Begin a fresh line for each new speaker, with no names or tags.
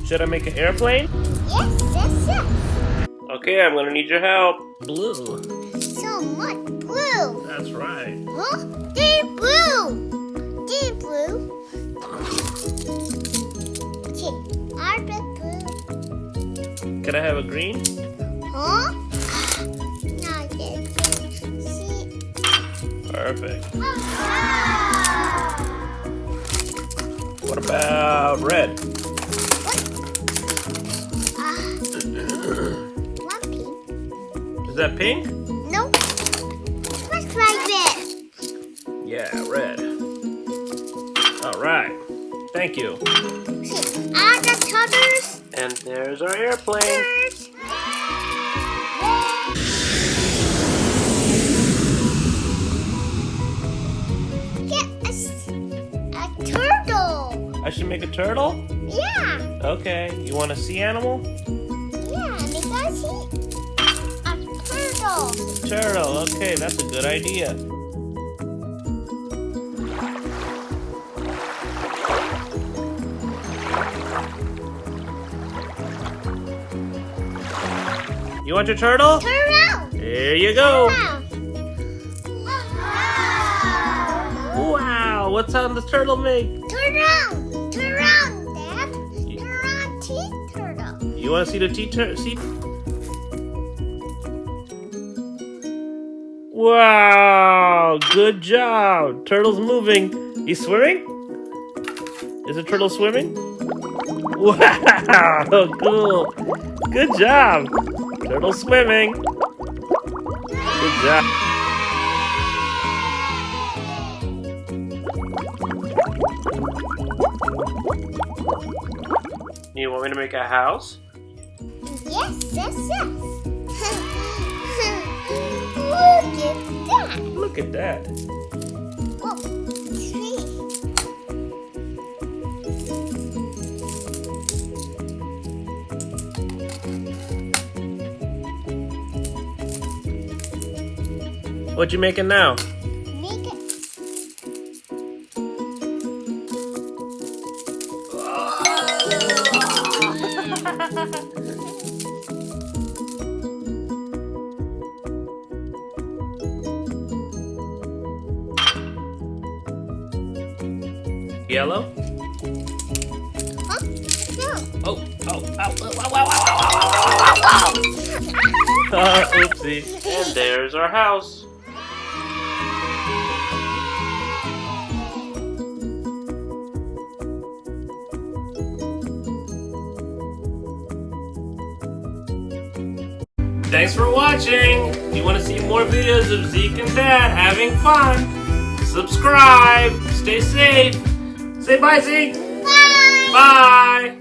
Should I make an airplane?
Yes.
Okay, I'm gonna need your help. Blue.
So much blue.
That's right.
Huh? Deep blue. Okay, our big blue.
Can I have a green?
Huh? Now this blue. See?
Perfect.
Wow.
What about red?
One pink.
Is that pink?
Nope. Let's try red.
Yeah, red. All right. Thank you.
See, I got colors.
And there's our airplane.
Get a turtle.
I should make a turtle?
Yeah.
Okay. You want a sea animal?
Yeah, because he's a turtle.
Turtle. Okay, that's a good idea. You want your turtle?
Turn around.
Here you go.
Wow.
Wow, what sound does turtle make?
Turn around, Dad. Turn around, teeth turtle.
You want to see the see? Wow, good job. Turtle's moving. He's swimming? Is the turtle swimming? Wow, cool. Good job. Turtle swimming. Good job. You want me to make a house?
Yes. Look
Look
at that.
at that.
Oh, tree.
What you making now?
Make it.
Yellow?
Huh? No.
Oh. Oopsie. And there's our house. Thanks for watching. If you want to see more videos of Zeke and Dad having fun, subscribe. Stay safe. Say bye, Zeke.
Bye.
Bye.